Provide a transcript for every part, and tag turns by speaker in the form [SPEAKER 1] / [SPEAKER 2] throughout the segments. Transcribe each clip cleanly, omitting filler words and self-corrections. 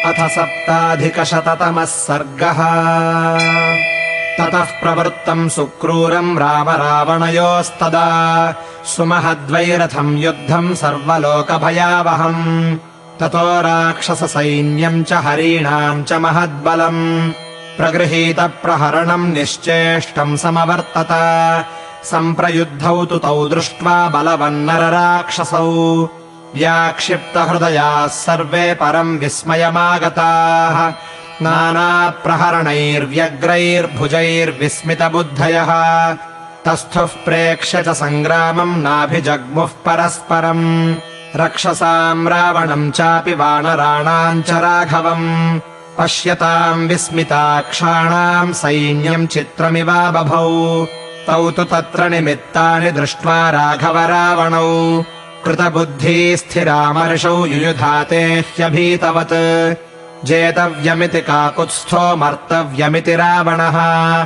[SPEAKER 1] अथ 7,000 सर्गः। ततः प्रवृत्तम् सुक्रूरम् राम रावणयोस्तदा सुमहद्वैरथम् युद्धम् सर्वलोकभयावहम्। ततो राक्षससैन्यम् च हरीणाम् च महद्बलम् प्रगृहीतप्रहरणम् निश्चेष्टम् समवर्तत। सम्प्रयुद्धौ तु तौ दृष्ट्वा बलवन्नरराक्षसौ व्याक्षिप्तहृदयाः सर्वे परम् विस्मयमागताः। नानाप्रहरणैर्व्यग्रैर्भुजैर्विस्मितबुद्धयः तस्थुः प्रेक्ष्य च सङ्ग्रामम् नाभिजग्मुः परस्परम्। रक्षसाम् रावणम् चापि वानराणाम् च राघवम् पश्यताम् विस्मिताक्षाणाम् सैन्यम् चित्रमिवाबभौ। तौ तु तत्र निमित्तानि दृष्ट्वा राघव रावणौ कृतबुद्धिस्थिरामर्षौ युयुधाते ह्यभीतवत्। जेतव्यमिति काकुत्स्थो मर्तव्यमिति रावणः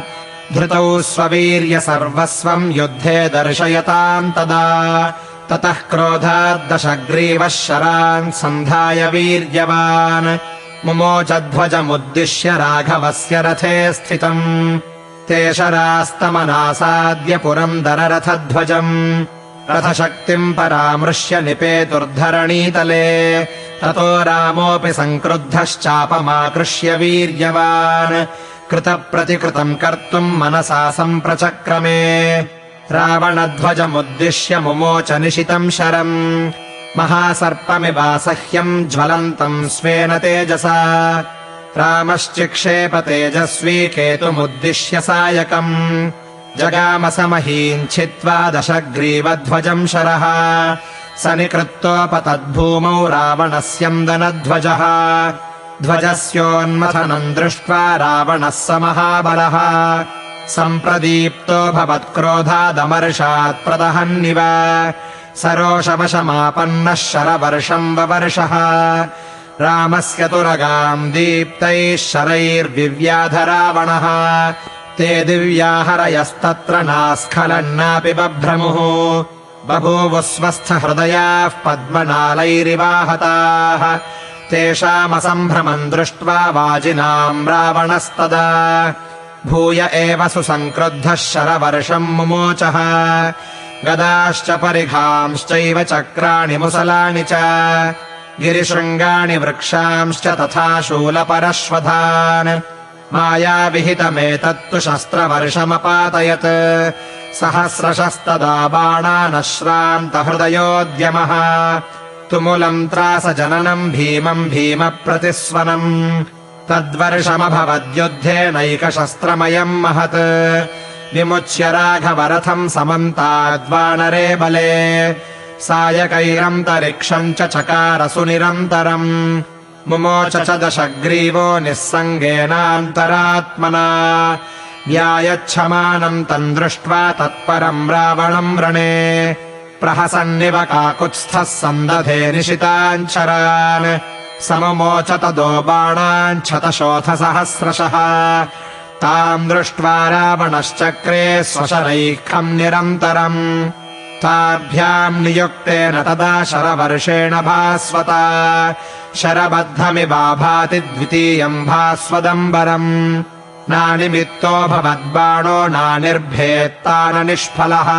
[SPEAKER 1] धृतौ स्ववीर्यसर्वस्वम् युद्धे दर्शयताम् तदा। ततः क्रोधाद्दशग्रीवः शरान् सन्धाय वीर्यवान् मुमोचध्वजमुद्दिश्य राघवस्य रथे स्थितम्। ते शरास्तमनासाद्य पुरन्दररथध्वजम् रथशक्तिम् परामृश्य निपेतुर्धरणीतले। ततो रामोऽपि सङ्क्रुद्धश्चापमाकृष्य वीर्यवान् कृतप्रतिकृतम् कर्तुम् मनसा सम्प्रचक्रमे। रावणध्वजमुद्दिश्य मुमोच निशितम् शरम् महासर्पमिवासह्यम् ज्वलन्तम् स्वेन तेजसा। रामश्चिक्षेप तेजस्वी केतुमुद्दिश्य सायकम् जगामसमहीम् छित्त्वा दशग्रीवध्वजम् शरः स निकृत्तोपतद्भूमौ रावणस्यन्दनध्वजः। ध्वजस्योन्मथनम् दृष्ट्वा रावणः स महाबलः सम्प्रदीप्तो भवत्क्रोधादमर्षात् प्रदहन्निव। सरोषवशमापन्नः शरवर्षम् ववर्षः रामस्य तुरगाम् दीप्तैः शरैर्विव्याध रावणः। ते दिव्याहरयस्तत्र नास्खलन्नापि बभ्रमुः बभूवुः स्वस्थहृदयाः पद्मनालैरिवाहताः। तेषामसम्भ्रमम् दृष्ट्वा वाजिनाम् रावणस्तदा भूय एव सुसङ्क्रुद्धः शरवर्षम् मुमोचः। गदाश्च परिघांश्चैव चक्राणि मुसलानि च गिरिशृङ्गाणि वृक्षांश्च तथा शूलपरश्वधान्। मायाविहितमेतत्तु शस्त्रवर्षमपातयत् सहस्रशस्तदा बाणानश्रान्तहृदयोद्यमः। तुमुलम् त्रासजननम् भीमम् भीमप्रतिस्वनम् तद्वर्षमभवद्युद्धेनैकशस्त्रमयम् महत्। विमुच्य राघवरथम् समन्ताद्वानरे बले सायकैरन्तरिक्षम् च चकार सुनिरन्तरम्। मुमोच च दशग्रीवो निःसङ्गेनान्तरात्मना व्यायच्छमानम् तम् दृष्ट्वा तत्परम् रावणम् रणे प्रहसन्निव काकुत्स्थः सन्दधे निशितान् शरान्। समुमोच तदो बाणान् शतशोथसहस्रशः ताम् दृष्ट्वा रावणश्चक्रे स्वशरैः खम् निरन्तरम्। ताभ्याम् नियुक्तेन तदा शरवर्षेण भास्वता शरबद्धमिवाभाति द्वितीयम् भास्वदम्बरम्। नानिमित्तो भवद्बाणो नानिर्भेत्ताननिष्फलः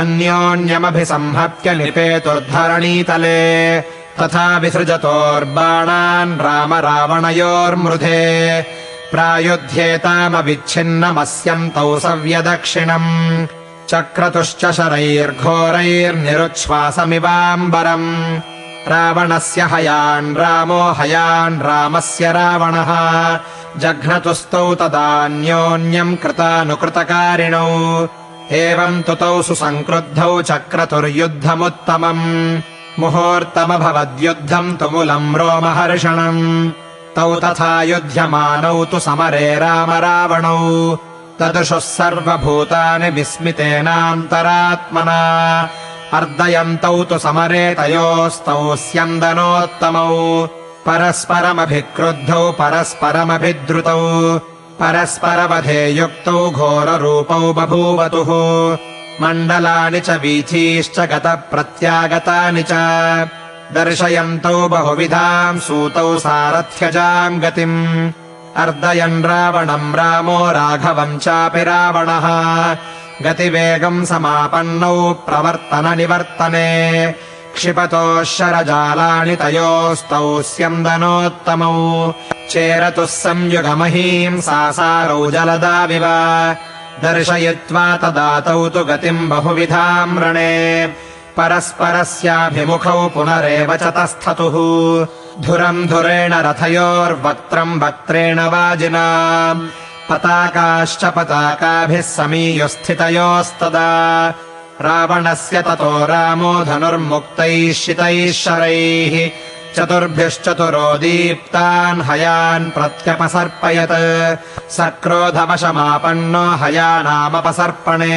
[SPEAKER 1] अन्योन्यमभिसंहत्य निपेतुर्धरणीतले। तथा विसृजतोर्बाणान् राम रावणयोर्मृधे प्रायुध्येतामविच्छिन्नमस्यन्तौ सव्यदक्षिणम्। चक्रतुश्च शरैर्घोरैर्निरुच्छ्वासमिवाम्बरम्। रावणस्य हयान् रामो हयान् रामस्य रावणः जघ्नतुस्तौ तदान्योन्यम् कृतानुकृतकारिणौ। एवम् तु तौ सुसङ्क्रुद्धौ चक्रतुर्युद्धमुत्तमम् मुहूर्तमभवद्युद्धम् तुमुलम् रोमहर्षणम्। तौ तथा युध्यमानौ तु समरे राम रावणौ तदृशुः सर्वभूतानि विस्मितेनान्तरात्मना। अर्दयन्तौ तु समरे तयोस्तौ स्यन्दनोत्तमौ परस्परमभिक्रुद्धौ परस्परमभिद्रुतौ परस्परवधे युक्तौ घोररूपौ बभूवतुः। मण्डलानि च वीथीश्च गतप्रत्यागतानि च दर्शयन्तौ बहुविधाम् सूतौ सारथ्यजाम् गतिम् अर्दयन् रावणम् रामो राघवम् चापि रावणः गतिवेगम् समापन्नौ प्रवर्तन-निवर्तने क्षिपतोः शरजालानि तयोस्तौ स्यन्दनोत्तमौ चेरतुः संयुगमहीम् सासारौ जलदाविव दर्शयित्वा तदा तौ तु गतिम् बहुविधाम् रणे परस्परस्याभिमुखौ पुनरेव च तस्थतुः धुरम् धुरेण रथयोर्वक्त्रम् वक्त्रेण वाजिना पताकाश्च पताकाभिः समीयुस्थितयोस्तदा रावणस्य ततो रामो धनुर्मुक्तैः शितैः शरैः चतुर्भिश्चतुरो दीप्तान् हयान् प्रत्यपसर्पयत् सक्रोधवशमापन्नो हयानामपसर्पणे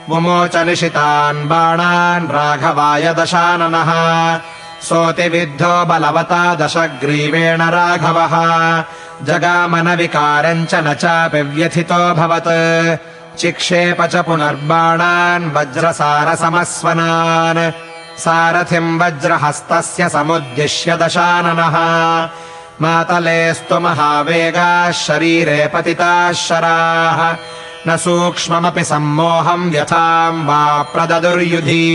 [SPEAKER 1] मुमोच निशितान् बाणान् राघवाय दशाननः सोऽतिविद्धो बलवता दशग्रीवेण राघवः जगामनविकारम् च न चापि व्यथितोऽभवत् चिक्षेप च पुनर्बाणान् वज्रसारसमस्वनान् सारथिम् वज्रहस्तस्य समुद्दिश्य दशाननः मातलेस्तु महावेगाः शरीरे पतिताः शराः न सूक्ष्ममपि सम्मोहम् व्यथाम् वा प्रददुर्युधि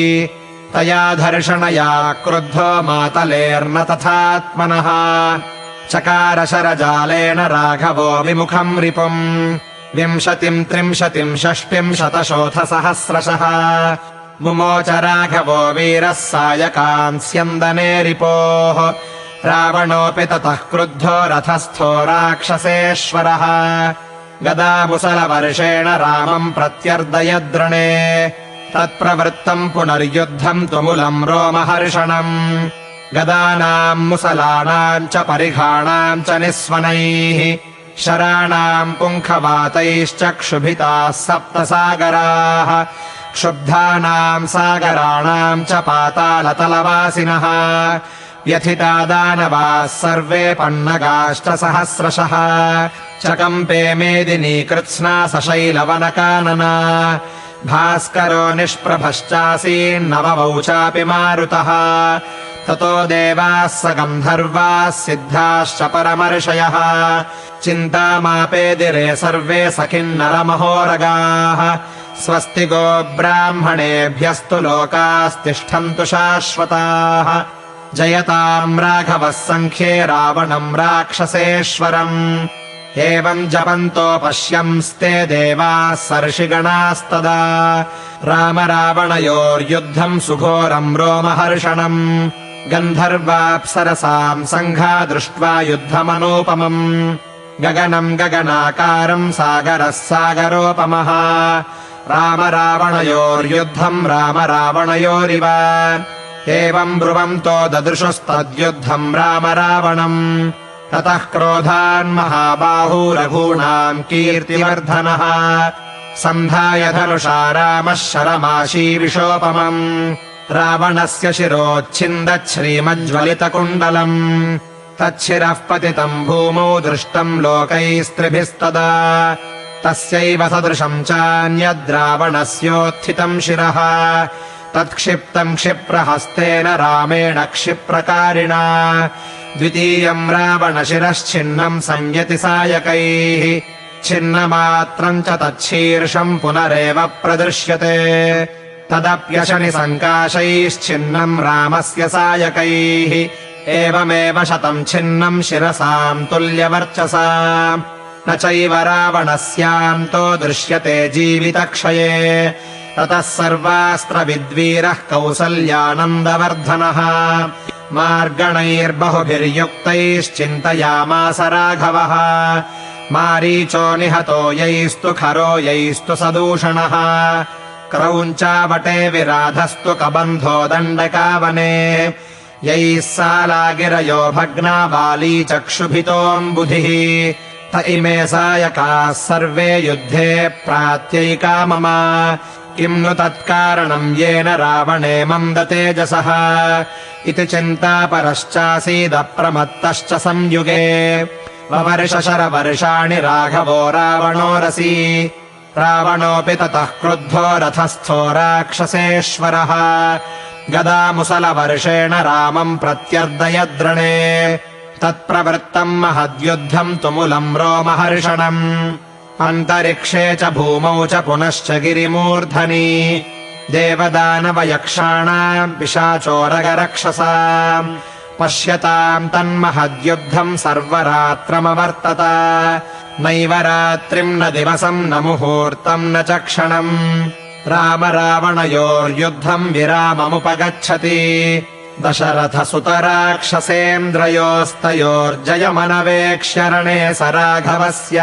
[SPEAKER 1] तया धर्षणया क्रुद्धो मातलेर्न तथात्मनः चकार शरजालेन राघवो विमुखम् रिपुम् 20-30-60 मुमोच राघवो वीरः सायकान् स्यन्दने रिपोः रावणोऽपि ततः क्रुद्धो रथस्थो राक्षसेश्वरः गदामुसलवर्षेण रामम् प्रत्यर्दयद्रणे तत्प्रवृत्तम् पुनर्युद्धम् तुमुलम् रोमहर्षणम् गदानाम् मुसलानाम् च परिघाणाम् च निस्वनैः शराणाम् पुङ्खवातैश्च क्षुभिताः सप्तसागराः क्षुब्धानाम् सागराणाम् च पातालतलवासिनः व्यथिता दानवाः सर्वे पन्नगाश्च सहस्रशः चकम्पे मेदिनी कृत्स्ना सशैलवनकानना भास्करो निष्प्रभश्चासीन्नववौ चापि मारुतः ततो देवाः स गन्धर्वाः सिद्धाश्च परमर्षयः चिन्तामापेदिरे सर्वे सखिन्नरमहोरगाः स्वस्तिगो ब्राह्मणेभ्यस्तु लोकास्तिष्ठन्तु शाश्वताः जयताम् राघवः सङ्ख्ये रावणम् राक्षसेश्वरम् एवम् जपन्तो पश्यंस्ते देवाः सर्षिगणास्तदा राम रावणयोर्युद्धम् सुघोरम् रोमहर्षणम् गन्धर्वाप्सरसाम् सङ्घा दृष्ट्वा युद्धमनूपमम् गगनम् गगनाकारम् सागरः सागरोपमः राम रावणयोर्युद्धम् राम रावणयोरिव एवम् ब्रुवन्तो ददृशुस्तद्युद्धम् राम रावणम् ततः क्रोधान्महाबाहू रघूणाम् कीर्तिवर्धनः सन्धाय धनुषा रामः शरमाशीविषोपमम् रावणस्य शिरोच्छिन्दच्छ्रीमज्ज्वलितकुण्डलम् तच्छिरः पतितम् भूमौ दृष्टम् लोकैस्त्रिभिस्तदा तस्यैव सदृशम् चान्यद्रावणस्योत्थितम् शिरः तत्क्षिप्तम् क्षिप्रहस्तेन रामेण क्षिप्रकारिणा द्वितीयम् रावणशिरश्छिन्नम् संयति सायकैः छिन्नमात्रम् च तच्छीर्षम् पुनरेव प्रदृश्यते तदप्यशनि सङ्काशैश्छिन्नम् रामस्य सायकैः एवमेव शतम् छिन्नम् शिरसाम् तुल्यवर्चसा न चैव रावणस्यान्तो दृश्यते जीवितक्षये ततः सर्वास्त्रविद्वीरः कौसल्यानन्दवर्धनः मार्गणैर्बहुभिर्युक्तैश्चिन्तयामास राघवः मारीचो निहतो यैस्तु खरो यैस्तु सदूषणः क्रौञ्चावटे विराधस्तु कबन्धो दण्डकावने यैः सालागिरयो भग्ना बाली चक्षुभितोऽम्बुधिः त इमे सायकाः सर्वे युद्धे प्रात्यैका मम किम् नु तत्कारणम् येन रावणे मन्दतेजसः इति चिन्तापरश्चासीदप्रमत्तश्च संयुगे ववर्षशरवर्षाणि राघवो रावणोरसी रावणोऽपि ततः क्रुद्धो रथस्थो राक्षसेश्वरः गदामुसलवर्षेण रामम् प्रत्यर्दयद्रणे तत्प्रवृत्तम् महद्युद्धम् तुमुलम् रोमहर्षणम् अन्तरिक्षे च भूमौ च पुनश्च गिरिमूर्धनि देवदानवयक्षाणाम् पिशाचोरगरक्षसाम् पश्यताम् तन्महद्युद्धम् सर्वरात्रमवर्तत नैव रात्रिम् न दिवसम् न मुहूर्तम् न च क्षणम् राम रावणयोर्युद्धम् विराममुपगच्छति दशरथसुतराक्षसेन्द्रयोस्तयोर्जयमनवेक्ष्य रणे स राघवस्य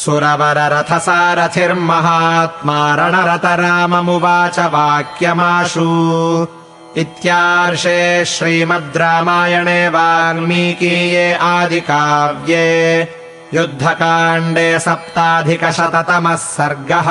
[SPEAKER 1] सुरवररथसारथिर्महात्मा रणरत राममुवाच वाक्यमाशु इत्यार्षे श्रीमद् रामायणे वाल्मीकीये आदिकाव्ये युद्धकाण्डे 7अधिकशततमः सर्गः।